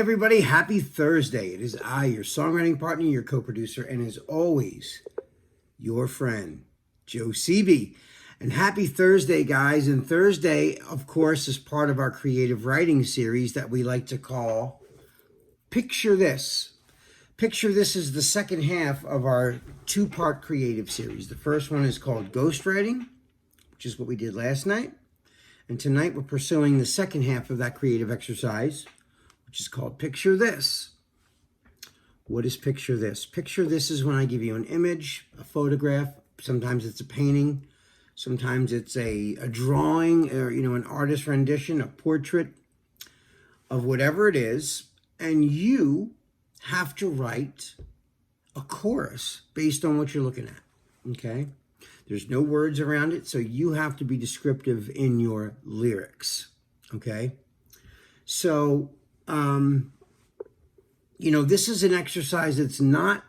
everybody, happy Thursday. It is I, your songwriting partner, your co-producer, and as always, your friend, Joe Seavey. And happy Thursday, guys. And Thursday, of course, is part of our creative writing series that we like to call Picture This. Picture This is the second half of our two-part creative series. The first one is called Ghostwriting, which is what we did last night. And tonight we're pursuing the second half of that creative exercise, which is called Picture This. What is Picture This? Picture This is when I give you an image, a photograph. Sometimes it's a painting. Sometimes it's a drawing or, an artist rendition, a portrait of whatever it is. And you have to write a chorus based on what you're looking at, okay? There's no words around it, so you have to be descriptive in your lyrics, okay? So, this is an exercise that's not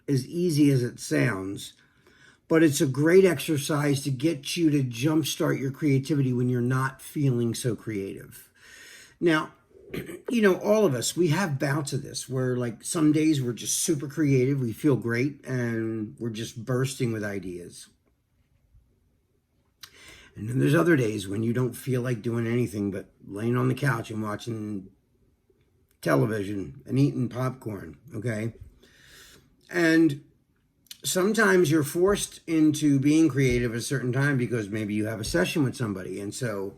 as easy as it sounds, but it's a great exercise to get you to jumpstart your creativity when you're not feeling so creative. Now, all of us, we have bouts of this where like some days we're just super creative, we feel great, and we're just bursting with ideas. And then there's other days when you don't feel like doing anything but laying on the couch and watching television and eating popcorn, okay? And sometimes you're forced into being creative at a certain time because maybe you have a session with somebody. And so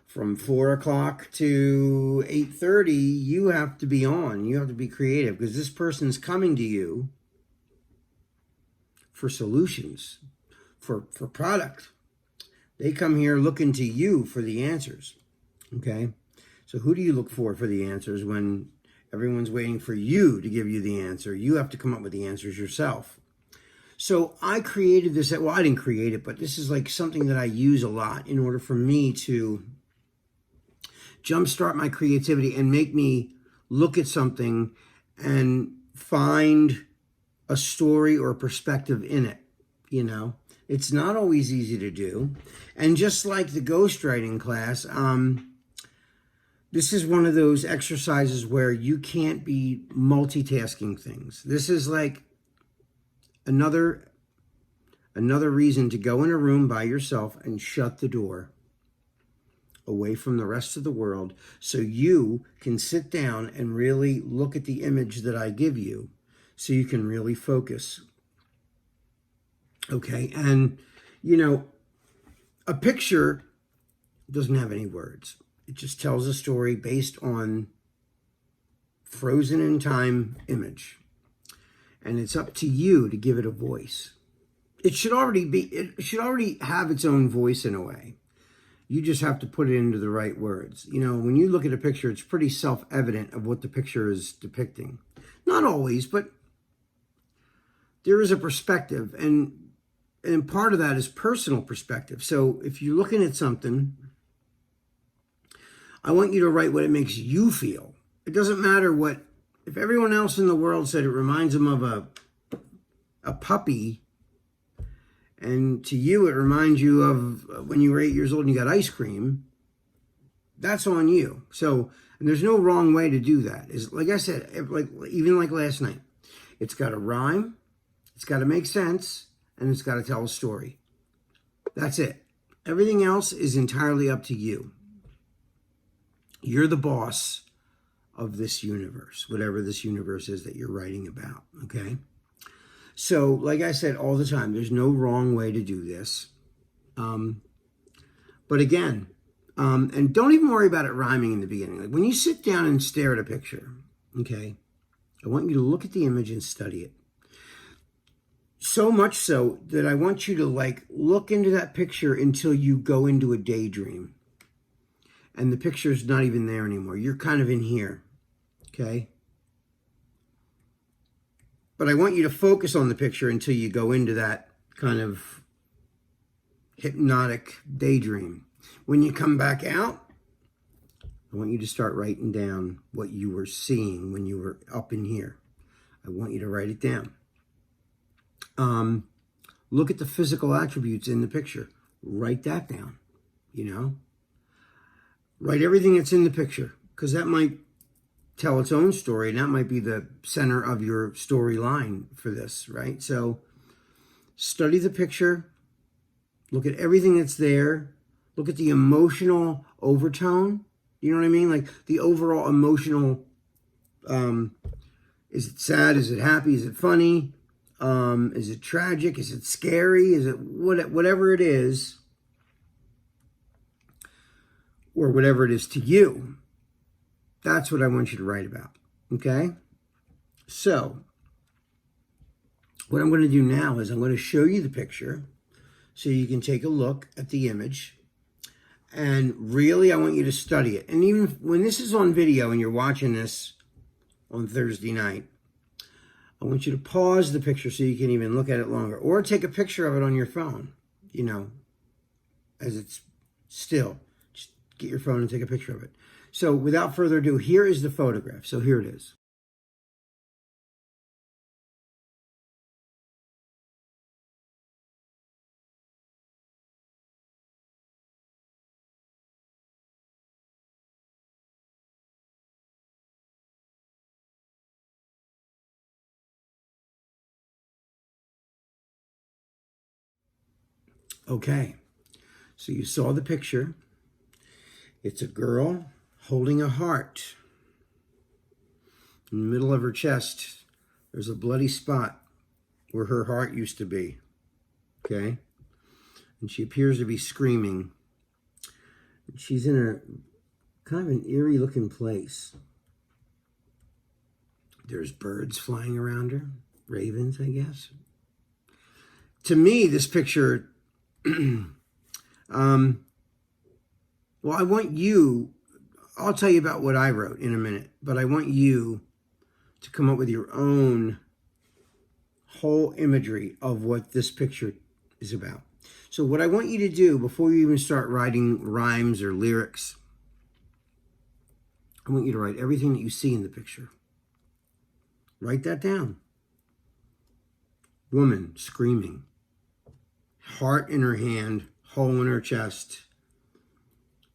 from 4 o'clock to 8:30, you have to be on. You have to be creative because this person's coming to you for solutions, for product. They come here looking to you for the answers, okay? So who do you look for the answers when everyone's waiting for you to give you the answer? You have to come up with the answers yourself. So I created this, well, I didn't create it, but this is like something that I use a lot in order for me to jumpstart my creativity and make me look at something and find a story or a perspective in it, It's not always easy to do. And just like the ghostwriting class, this is one of those exercises where you can't be multitasking things. This is like another reason to go in a room by yourself and shut the door away from the rest of the world so you can sit down and really look at the image that I give you so you can really focus. Okay, and a picture doesn't have any words. It just tells a story based on frozen in time image. And it's up to you to give it a voice. It should already have its own voice in a way. You just have to put it into the right words. When you look at a picture, it's pretty self-evident of what the picture is depicting. Not always, but there is a perspective, and part of that is personal perspective. So if you're looking at something, I want you to write what it makes you feel. It doesn't matter if everyone else in the world said it reminds them of a puppy, and to you it reminds you of when you were 8 years old and you got ice cream, that's on you. So, and there's no wrong way to do that. Is like I said, even like last night, it's got to rhyme, it's got to make sense, and it's got to tell a story. That's it. Everything else is entirely up to you. You're the boss of this universe, whatever this universe is that you're writing about, okay? So, like I said all the time, there's no wrong way to do this. But again, and don't even worry about it rhyming in the beginning. Like when you sit down and stare at a picture, okay, I want you to look at the image and study it. So much so that I want you to look into that picture until you go into a daydream. And the picture's not even there anymore. You're kind of in here, okay? But I want you to focus on the picture until you go into that kind of hypnotic daydream. When you come back out, I want you to start writing down what you were seeing when you were up in here. I want you to write it down. Look at the physical attributes in the picture. Write that down, Write everything that's in the picture, because that might tell its own story, and that might be the center of your storyline for this, right? So study the picture, look at everything that's there, look at the emotional overtone. You know what I mean? Like the overall emotional, is it sad? Is it happy? Is it funny? Is it tragic? Is it scary? Is it whatever it is, or whatever it is to you? That's what I want you to write about, okay? So what I'm going to do now is I'm going to show you the picture so you can take a look at the image. And really, I want you to study it. And even when this is on video and you're watching this on Thursday night, I want you to pause the picture so you can even look at it longer. Or take a picture of it on your phone, you know, as it's still. Just get your phone and take a picture of it. So without further ado, here is the photograph. So here it is. Okay, so you saw the picture. It's a girl holding a heart. In the middle of her chest, there's a bloody spot where her heart used to be, okay? And she appears to be screaming. She's in a kind of an eerie looking place. There's birds flying around her, ravens, I guess. To me, this picture, well, I want you, I'll tell you about what I wrote in a minute, but I want you to come up with your own whole imagery of what this picture is about. So what I want you to do before you even start writing rhymes or lyrics, I want you to write everything that you see in the picture. Write that down. Woman screaming. Heart in her hand, hole in her chest.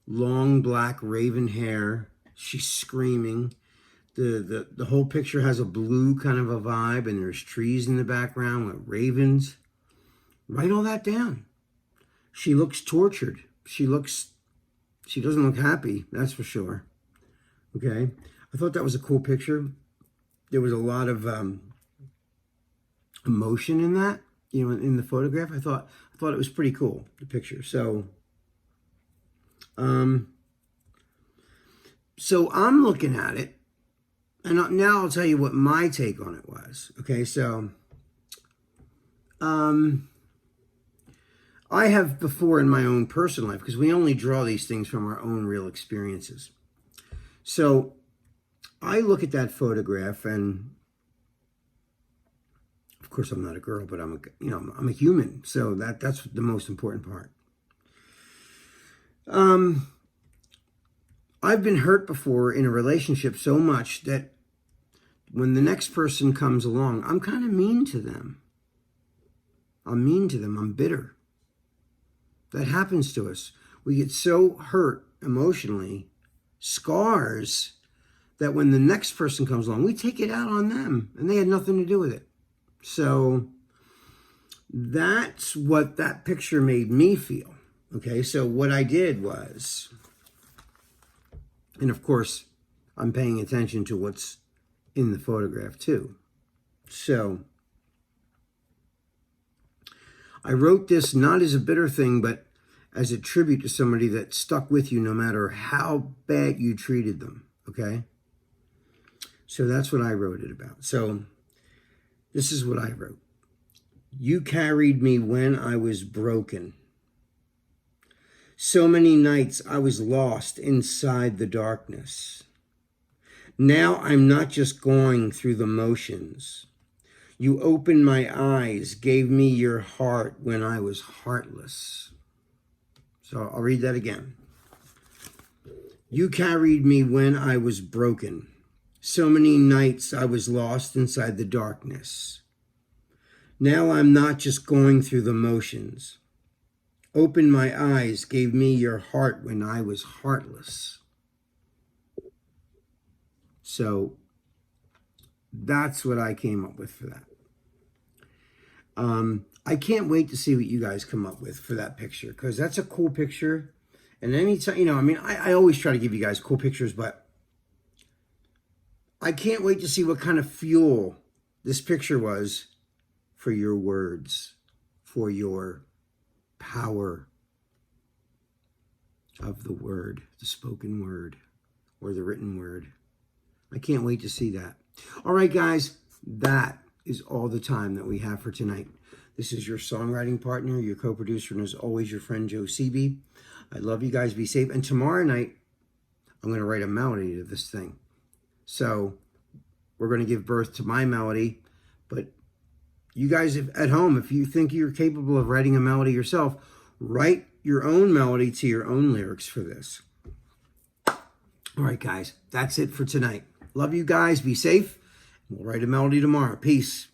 Long black raven hair. She's screaming. The whole picture has a blue kind of a vibe, and there's trees in the background with ravens. Write all that down. She looks tortured. She doesn't look happy, that's for sure. Okay? I thought that was a cool picture. There was a lot of emotion in that, you know, in the photograph. I thought it was pretty cool, the picture. So so I'm looking at it, and now I'll tell you what my take on it was. Okay, so I have before in my own personal life, because we only draw these things from our own real experiences. So I look at that photograph, and of course I'm not a girl, but I'm a human. So that's the most important part. I've been hurt before in a relationship so much that when the next person comes along, I'm kind of mean to them. I'm mean to them. I'm bitter. That happens to us. We get so hurt emotionally, scars, that when the next person comes along, we take it out on them, and they had nothing to do with it. So that's what that picture made me feel. Okay, so what I did was, and of course, I'm paying attention to what's in the photograph too. So I wrote this not as a bitter thing, but as a tribute to somebody that stuck with you no matter how bad you treated them, okay? So that's what I wrote it about. So this is what I wrote. You carried me when I was broken. So many nights I was lost inside the darkness. Now I'm not just going through the motions. You opened my eyes, gave me your heart when I was heartless. So I'll read that again. You carried me when I was broken. So many nights I was lost inside the darkness. Now I'm not just going through the motions. Opened my eyes, gave me your heart when I was heartless. So that's what I came up with for that. I can't wait to see what you guys come up with for that picture, because that's a cool picture. And anytime, I mean, I always try to give you guys cool pictures, but I can't wait to see what kind of fuel this picture was for your words, for your power of the word, the spoken word, or the written word. I can't wait to see that. All right, guys, that is all the time that we have for tonight. This is your songwriting partner, your co-producer, and as always, your friend Joe Seavey. I love you guys. Be safe. And tomorrow night, I'm going to write a melody to this thing. So we're going to give birth to my melody. But you guys at home, if you think you're capable of writing a melody yourself, write your own melody to your own lyrics for this. All right, guys, that's it for tonight. Love you guys. Be safe. We'll write a melody tomorrow. Peace.